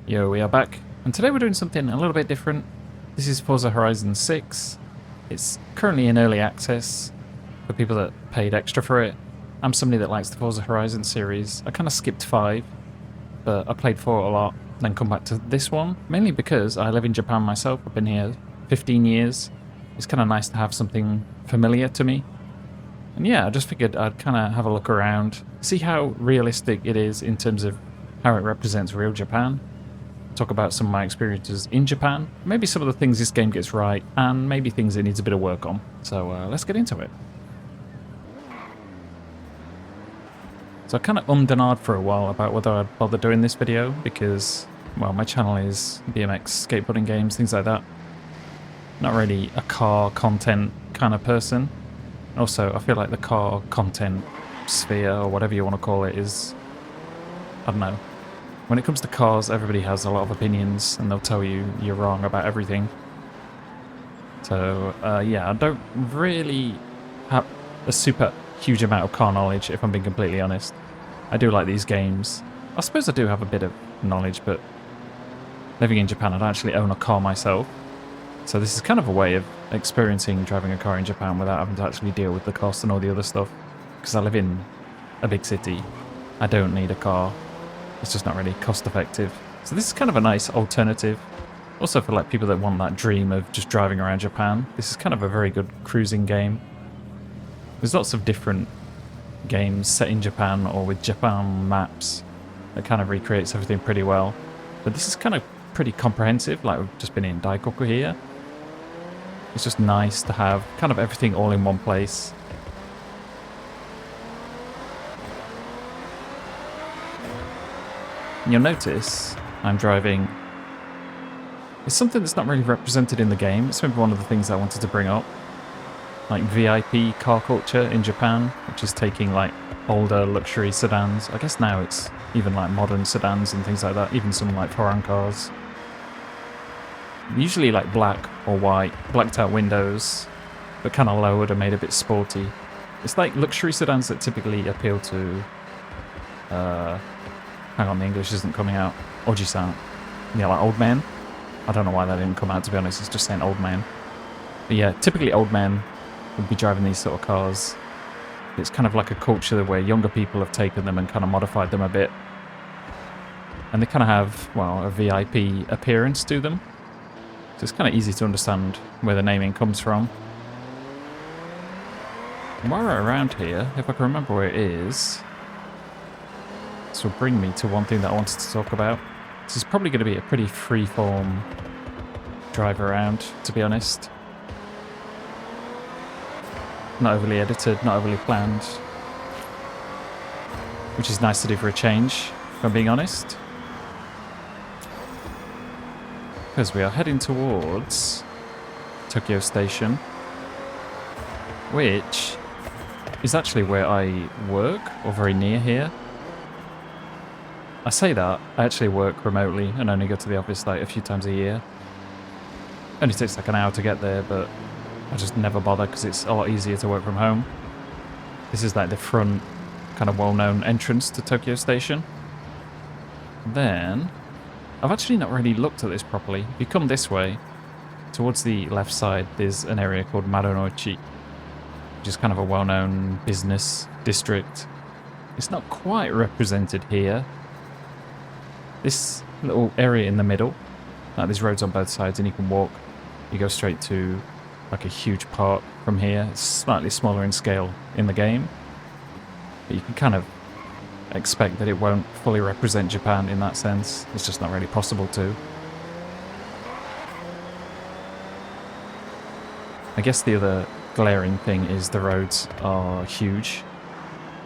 Yo, we are back, and today we're doing something a little bit different. This is Forza Horizon 6. It's currently in early access for people that paid extra for it. I'm somebody that likes the Forza Horizon series. I kind of skipped 5, but I played 4 a lot, then come back to this one, mainly because I live in Japan myself. I've been here 15 years. It's kind of nice to have something familiar to me. And yeah, I just figured I'd kind of have a look around, see how realistic it is in terms of how it represents real Japan. Talk about some of my experiences in Japan, maybe some of the things this game gets right, and maybe things it needs a bit of work on. So let's get into it. So I kind of ummed and ahed for a while about whether I'd bother doing this video because, well, my channel is BMX, skateboarding games, things like that. Not really a car content kind of person. Also, I feel like the car content sphere, or whatever you want to call it, is, I don't know. When it comes to cars, everybody has a lot of opinions, and they'll tell you you're wrong about everything. So, yeah, I don't really have a super huge amount of car knowledge, if I'm being completely honest. I do like these games. I suppose I do have a bit of knowledge, but living in Japan, I don't actually own a car myself. So this is kind of a way of experiencing driving a car in Japan without having to actually deal with the cost and all the other stuff. Because I live in a big city. I don't need a car. It's just not really cost effective. So this is kind of a nice alternative. Also for like people that want that dream of just driving around Japan. This is kind of a very good cruising game. There's lots of different games set in Japan or with Japan maps that kind of recreates everything pretty well. But this is kind of pretty comprehensive. Like we've just been in Daikoku here. It's just nice to have kind of everything all in one place. You'll notice I'm driving. It's something that's not really represented in the game. It's maybe one of the things I wanted to bring up. Like VIP car culture in Japan, which is taking like older luxury sedans. I guess now it's even like modern sedans and things like that, even some like foreign cars. Usually like black or white, blacked out windows, but kind of lowered and made a bit sporty. It's like luxury sedans that typically appeal to hang on, the English isn't coming out. Oji-san. Yeah, like old men. I don't know why that didn't come out, to be honest. It's just saying old man. But yeah, typically old men would be driving these sort of cars. It's kind of like a culture where younger people have taken them and kind of modified them a bit. And they kind of have, well, a VIP appearance to them. So it's kind of easy to understand where the naming comes from. And while we're around here, if I can remember where it is, this will bring me to one thing that I wanted to talk about. This is probably going to be a pretty free-form drive around, to be honest. Not overly edited, not overly planned. Which is nice to do for a change, if I'm being honest. Because we are heading towards Tokyo Station, which is actually where I work, or very near here. I say that, I actually work remotely and only go to the office like a few times a year. Only takes like an hour to get there, but I just never bother because it's a lot easier to work from home. This is like the front kind of well-known entrance to Tokyo Station. Then, I've actually not really looked at this properly. If you come this way, towards the left side, there's an area called Marunouchi, which is kind of a well-known business district. It's not quite represented here. This little area in the middle, like there's roads on both sides and you can walk. You go straight to like a huge park from here. It's slightly smaller in scale in the game, but you can kind of expect that it won't fully represent Japan in that sense. It's just not really possible to. I guess the other glaring thing is the roads are huge.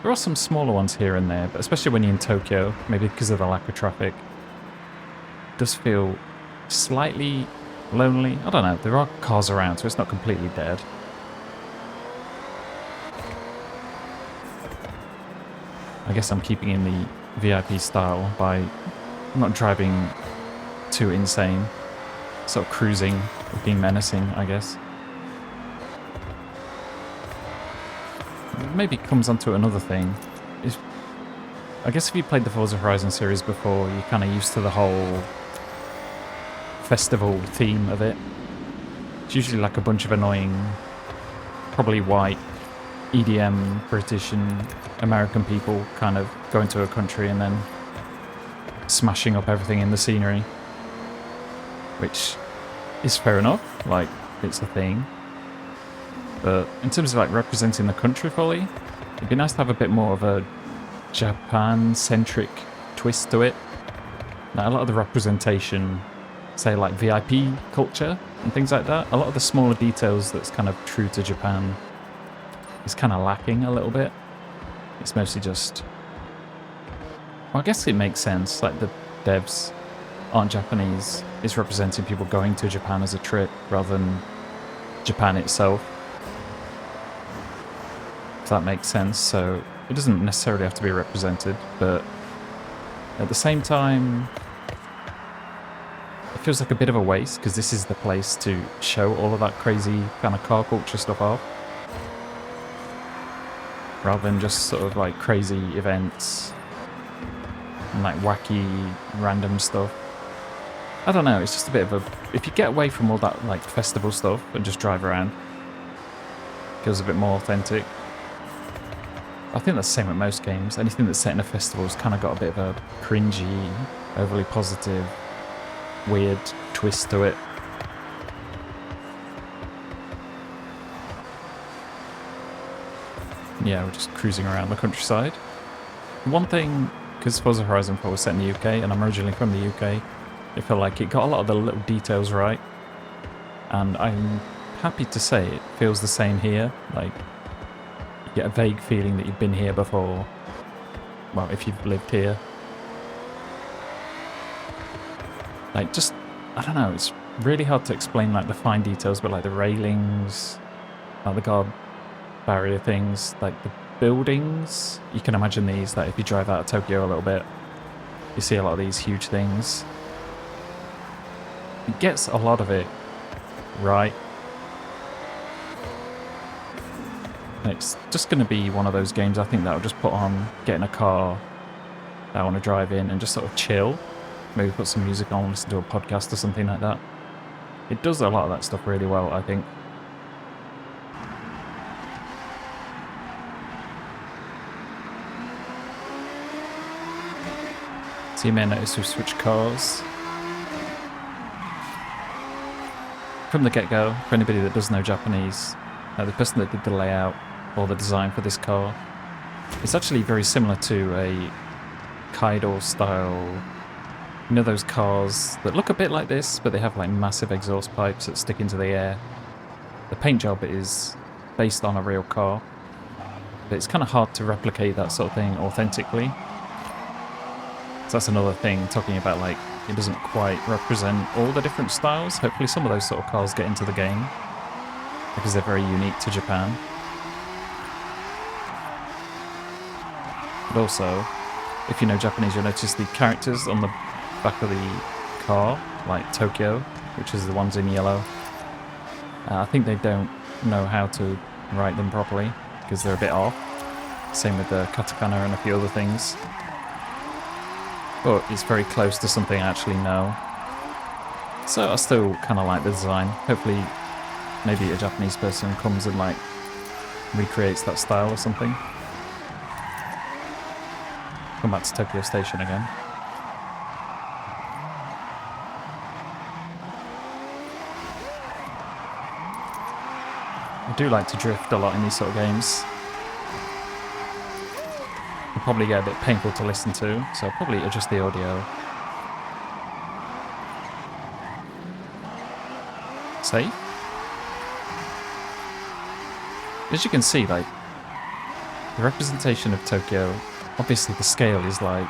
There are some smaller ones here and there, but especially when you're in Tokyo, maybe because of the lack of traffic, it does feel slightly lonely. I don't know, there are cars around, so it's not completely dead. I guess I'm keeping in the VIP style by not driving too insane. Sort of cruising, being menacing, I guess. Maybe it comes onto another thing. I guess if you played the Forza Horizon series before, you're kind of used to the whole festival theme of it. It's usually like a bunch of annoying, probably white, EDM, British and American people kind of going to a country and then smashing up everything in the scenery. Which is fair enough, like, it's a thing. But in terms of like representing the country fully, it'd be nice to have a bit more of a Japan-centric twist to it. Now, a lot of the representation, say like VIP culture and things like that, a lot of the smaller details that's kind of true to Japan is kind of lacking a little bit. It's mostly just... Well, I guess it makes sense, like the devs aren't Japanese. It's representing people going to Japan as a trip rather than Japan itself. If that makes sense, so it doesn't necessarily have to be represented, but at the same time, it feels like a bit of a waste because this is the place to show all of that crazy kind of car culture stuff off. Rather than just sort of like crazy events and like wacky random stuff. I don't know, it's just a bit of a... If you get away from all that like festival stuff and just drive around, it feels a bit more authentic. I think that's the same at most games. Anything that's set in a festival's kind of got a bit of a cringy, overly positive, weird twist to it. Yeah, we're just cruising around the countryside. One thing, because Forza Horizon 4 was set in the UK, and I'm originally from the UK, I feel like it got a lot of the little details right. And I'm happy to say it feels the same here. Like, you get a vague feeling that you've been here before. Well, if you've lived here. Like, just, I don't know, it's really hard to explain like the fine details, but like the railings, like the guard barrier things, like the buildings. You can imagine these, like if you drive out of Tokyo a little bit, you see a lot of these huge things. It gets a lot of it right. And it's just going to be one of those games I think that I'll just put on, get in a car that I want to drive in and just sort of chill. Maybe put some music on, listen to a podcast or something like that. It does a lot of that stuff really well, I think. So you may notice we've switched cars. From the get-go, for anybody that does know Japanese, the person that did the layout or the design for this car, it's actually very similar to a Kaido style. You know those cars that look a bit like this, but they have like massive exhaust pipes that stick into the air. The paint job is based on a real car, but it's kind of hard to replicate that sort of thing authentically. So that's another thing, talking about like, it doesn't quite represent all the different styles. Hopefully some of those sort of cars get into the game, because they're very unique to Japan. But also, if you know Japanese, you'll notice the characters on the back of the car, like Tokyo, which is the ones in yellow. I think they don't know how to write them properly, because they're a bit off. Same with the katakana and a few other things. But it's very close to something I actually know. So I still kind of like the design. Hopefully, maybe a Japanese person comes and like recreates that style or something. Come back to Tokyo Station again. I do like to drift a lot in these sort of games. It'll probably get a bit painful to listen to, so I'll probably adjust the audio. Save. As you can see, like, the representation of Tokyo, obviously the scale is like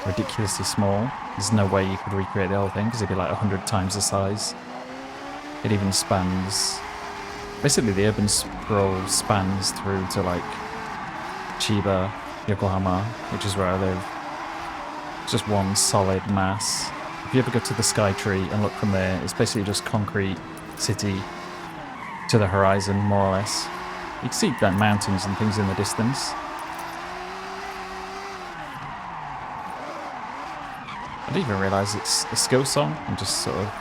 ridiculously small. There's no way you could recreate the whole thing because it'd be like 100 times the size. It even spans, basically the urban sprawl spans through to like Chiba, Yokohama, which is where I live. It's just one solid mass. If you ever go to the Sky Tree and look from there, it's basically just concrete city to the horizon, more or less. You can see that mountains and things in the distance. I didn't even realise it's a skill song. I'm just sort of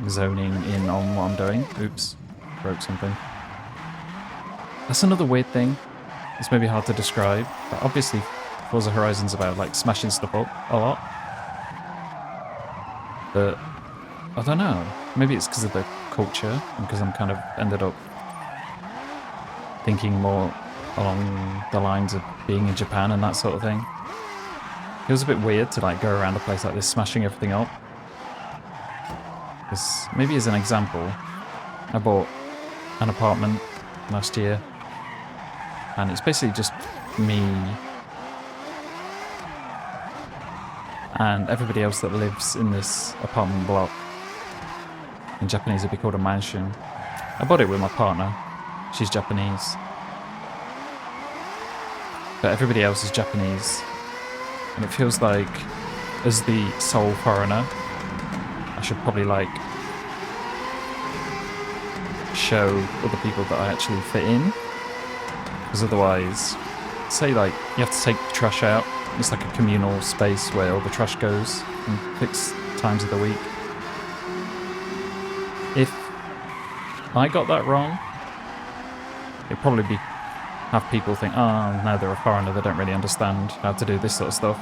zoning in on what I'm doing. Oops, broke something. That's another weird thing. It's maybe hard to describe, but obviously Forza Horizon's about like smashing stuff up a lot. But I don't know. Maybe it's because of the culture and because I'm kind of ended up thinking more along the lines of being in Japan and that sort of thing. It was a bit weird to like go around a place like this smashing everything up. Because maybe as an example, I bought an apartment last year and it's basically just me and everybody else that lives in this apartment block. In Japanese it'd be called a mansion. I bought it with my partner. She's Japanese. But everybody else is Japanese. And it feels like, as the sole foreigner, I should probably like show other people that I actually fit in. Because otherwise, say like you have to take the trash out. It's like a communal space where all the trash goes and fixed times of the week. If I got that wrong, it'd probably be have people think, oh, now they're a foreigner, they don't really understand how to do this sort of stuff.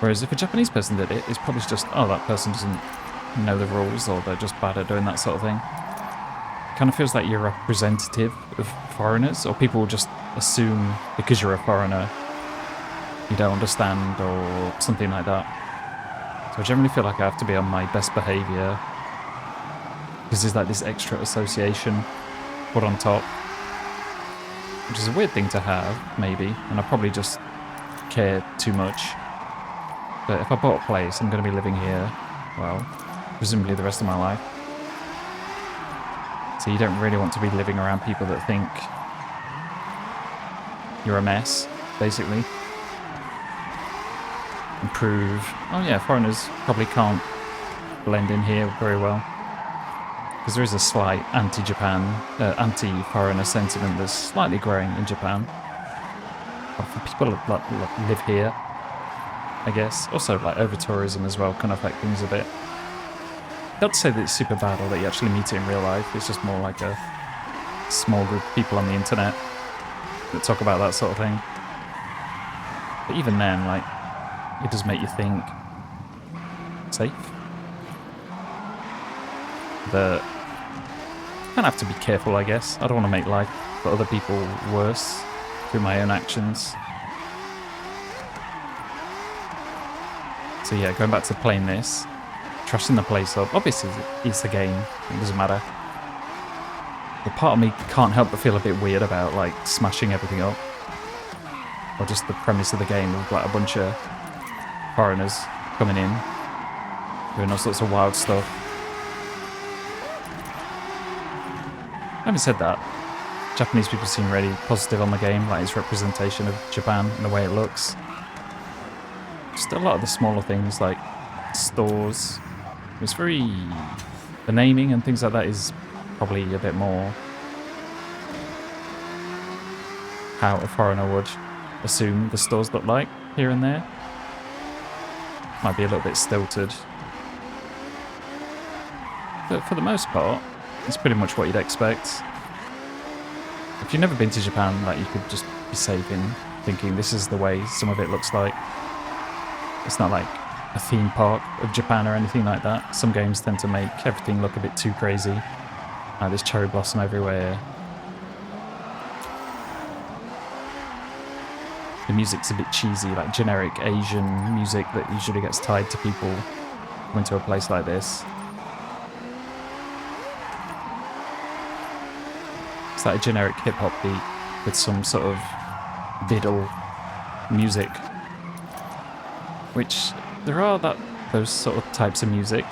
Whereas if a Japanese person did it, it's probably just, oh, that person doesn't know the rules or they're just bad at doing that sort of thing. It kind of feels like you're a representative of foreigners, or people will just assume because you're a foreigner you don't understand or something like that. So I generally feel like I have to be on my best behaviour because there's like this extra association put on top, which is a weird thing to have, maybe, and I probably just care too much. But if I bought a place, I'm going to be living here, well, presumably the rest of my life. So you don't really want to be living around people that think you're a mess, basically. And prove, oh yeah, foreigners probably can't blend in here very well. Because there is a slight anti-Japan, anti-foreigner sentiment that's slightly growing in Japan. But for people that live here, I guess. Also, like, over-tourism as well can affect things a bit. Not to say that it's super bad or that you actually meet it in real life. It's just more like a small group of people on the internet that talk about that sort of thing. But even then, like, it does make you think safe. But I kind of have to be careful, I guess. I don't want to make life for other people worse through my own actions. So yeah, going back to playing this, trashing the place up. Obviously, it's a game. It doesn't matter. But part of me can't help but feel a bit weird about like smashing everything up, or just the premise of the game of like a bunch of foreigners coming in, doing all sorts of wild stuff. Having said that, Japanese people seem really positive on the game, like its representation of Japan and the way it looks. Just a lot of the smaller things like stores. It's very... the naming and things like that is probably a bit more how a foreigner would assume the stores look like here and there. Might be a little bit stilted. But for the most part, it's pretty much what you'd expect. If you've never been to Japan, like, you could just be safe in thinking this is the way some of it looks like. It's not like a theme park of Japan or anything like that. Some games tend to make everything look a bit too crazy. Like there's cherry blossom everywhere. The music's a bit cheesy, like generic Asian music that usually gets tied to people coming to a place like this. It's like a generic hip-hop beat with some sort of diddle music. Which, there are those sort of types of music,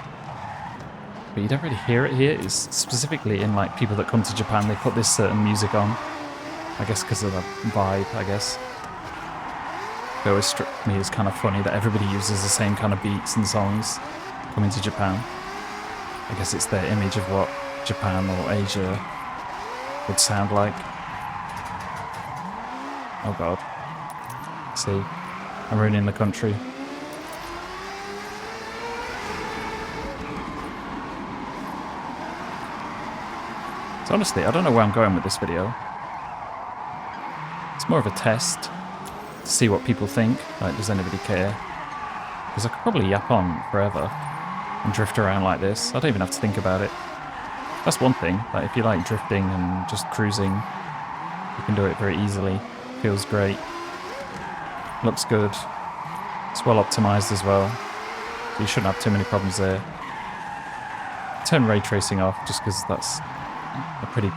but you don't really hear it here. It's specifically in like people that come to Japan, they put this certain music on. I guess because of the vibe, I guess. It always struck me as kind of funny that everybody uses the same kind of beats and songs coming to Japan. I guess it's their image of what Japan or Asia would sound like. Oh god. See, I'm ruining the country. So honestly, I don't know where I'm going with this video. It's more of a test to see what people think. Like, does anybody care? Because I could probably yap on forever and drift around like this. I don't even have to think about it. That's one thing. Like, if you like drifting and just cruising, you can do it very easily. Feels great. Looks good. It's well optimized as well. So you shouldn't have too many problems there. Turn ray tracing off just because that's a pretty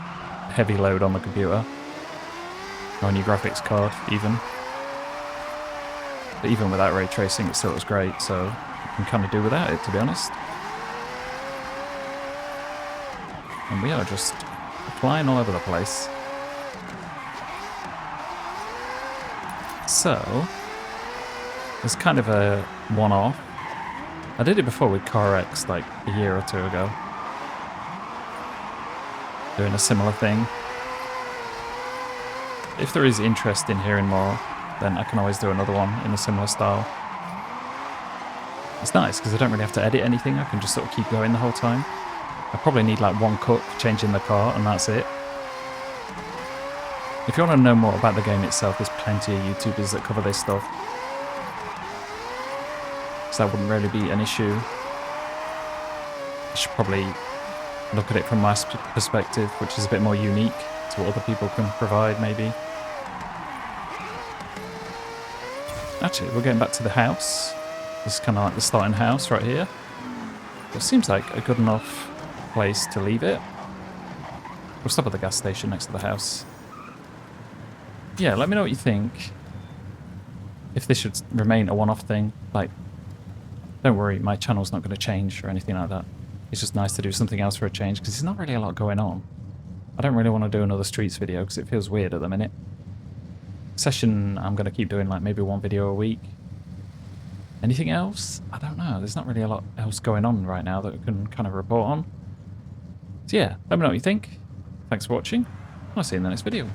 heavy load on the computer. Or on your graphics card, even. But even without ray tracing, it still looks great, so you can kind of do without it, to be honest. And we are just flying all over the place. So, it's kind of a one-off. I did it before with CarX like a year or two ago. Doing a similar thing. If there is interest in hearing more, then I can always do another one in a similar style. It's nice because I don't really have to edit anything. I can just sort of keep going the whole time. I probably need like one cut for changing the car and that's it. If you want to know more about the game itself, there's plenty of YouTubers that cover this stuff. So that wouldn't really be an issue. I should probably look at it from my perspective, which is a bit more unique to what other people can provide, maybe. Actually, we're getting back to the house. This is kind of like the starting house right here. It seems like a good enough place to leave it. We'll stop at the gas station next to the house. Yeah, let me know what you think. If this should remain a one-off thing. Like, don't worry, my channel's not going to change or anything like that. It's just nice to do something else for a change, because there's not really a lot going on. I don't really want to do another Streets video, because it feels weird at the minute. Session, I'm going to keep doing like maybe one video a week. Anything else? I don't know. There's not really a lot else going on right now that we can kind of report on. So yeah, let me know what you think. Thanks for watching. I'll see you in the next video.